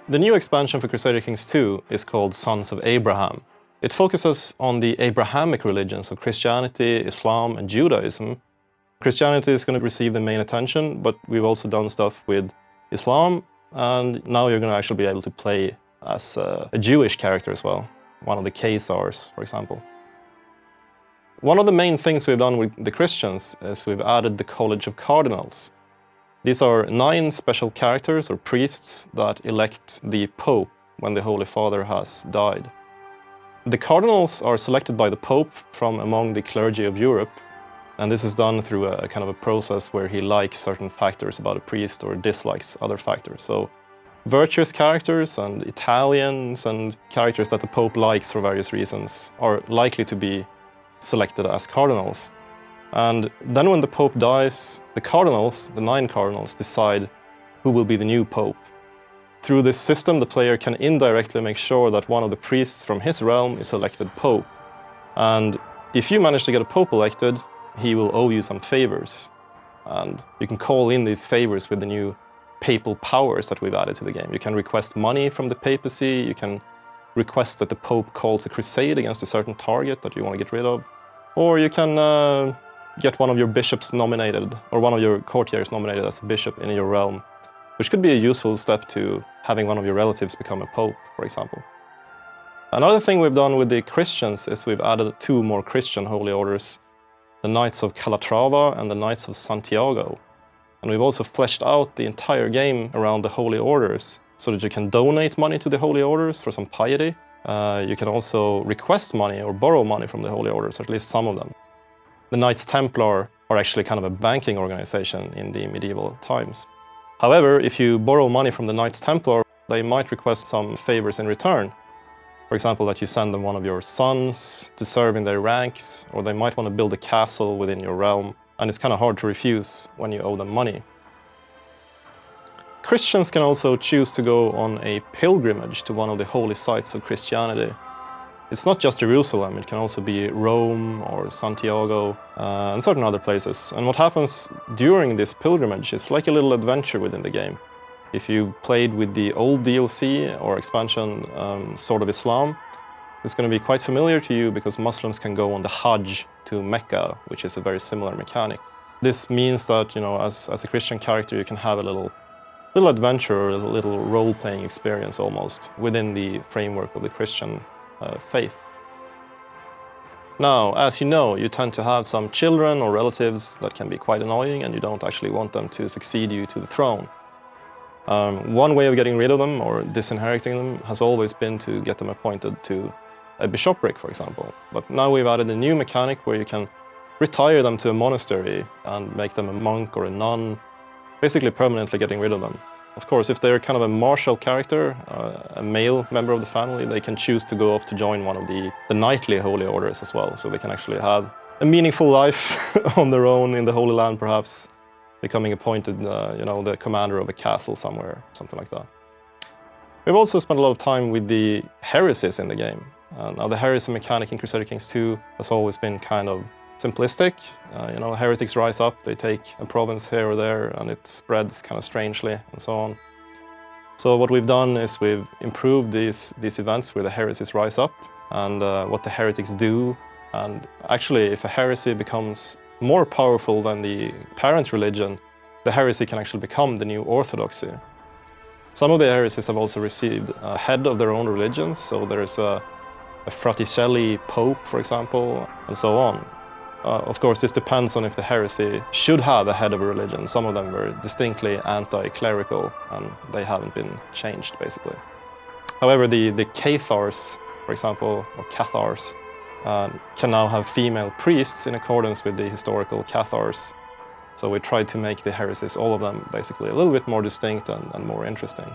The new expansion for Crusader Kings II is called Sons of Abraham. It focuses on the Abrahamic religions of Christianity, Islam, and Judaism. Christianity is going to receive the main attention, but we've also done stuff with Islam, and now you're going to actually be able to play as a Jewish character as well, one of the Khazars, for example. One of the main things we've done with the Christians is we've added the College of Cardinals. These are 9 special characters or priests that elect the Pope when the Holy Father has died. The cardinals are selected by the Pope from among the clergy of Europe, and this is done through a kind of a process where he likes certain factors about a priest or dislikes other factors. So virtuous characters and Italians and characters that the Pope likes for various reasons are likely to be selected as cardinals. And then when the Pope dies, the cardinals, the 9 cardinals, decide who will be the new Pope. Through this system, the player can indirectly make sure that one of the priests from his realm is elected Pope. And if you manage to get a Pope elected, he will owe you some favors. And you can call in these favors with the new papal powers that we've added to the game. You can request money from the papacy, you can request that the Pope calls a crusade against a certain target that you want to get rid of, or you can get one of your bishops nominated, or one of your courtiers nominated as a bishop in your realm, which could be a useful step to having one of your relatives become a pope, for example. Another thing we've done with the Christians is we've added 2 more Christian holy orders, the Knights of Calatrava and the Knights of Santiago. And we've also fleshed out the entire game around the holy orders, so that you can donate money to the holy orders for some piety. You can also request money or borrow money from the holy orders, or at least some of them. The Knights Templar are actually kind of a banking organization in the medieval times. However, if you borrow money from the Knights Templar, they might request some favors in return. For example, that you send them one of your sons to serve in their ranks, or they might want to build a castle within your realm, and it's kind of hard to refuse when you owe them money. Christians can also choose to go on a pilgrimage to one of the holy sites of Christianity. It's not just Jerusalem, it can also be Rome or Santiago and certain other places. And what happens during this pilgrimage is like a little adventure within the game. If you've played with the old DLC or expansion Sword of Islam, it's going to be quite familiar to you because Muslims can go on the Hajj to Mecca, which is a very similar mechanic. This means that, you know, as a Christian character, you can have a little adventure or a little role-playing experience almost within the framework of the Christian faith. Now, as you know, you tend to have some children or relatives that can be quite annoying and you don't actually want them to succeed you to the throne. One way of getting rid of them or disinheriting them has always been to get them appointed to a bishopric, for example. But now we've added a new mechanic where you can retire them to a monastery and make them a monk or a nun, basically permanently getting rid of them. Of course, if they're kind of a martial character, a male member of the family, they can choose to go off to join one of the knightly holy orders as well, so they can actually have a meaningful life on their own in the Holy Land, perhaps becoming appointed, you know, the commander of a castle somewhere, something like that. We've also spent a lot of time with the heresies in the game. Now, the heresy mechanic in Crusader Kings II has always been kind of simplistic. You know, heretics rise up, they take a province here or there, and it spreads kind of strangely, and so on. So what we've done is we've improved these events where the heresies rise up, and what the heretics do. And actually, if a heresy becomes more powerful than the parent religion, the heresy can actually become the new orthodoxy. Some of the heresies have also received a head of their own religions, so there's a Fraticelli Pope, for example, and so on. Of course, this depends on if the heresy should have a head of a religion. Some of them were distinctly anti-clerical, and they haven't been changed, basically. However, the Cathars, for example, or Cathars, can now have female priests in accordance with the historical Cathars. So we tried to make the heresies, all of them, basically a little bit more distinct and more interesting.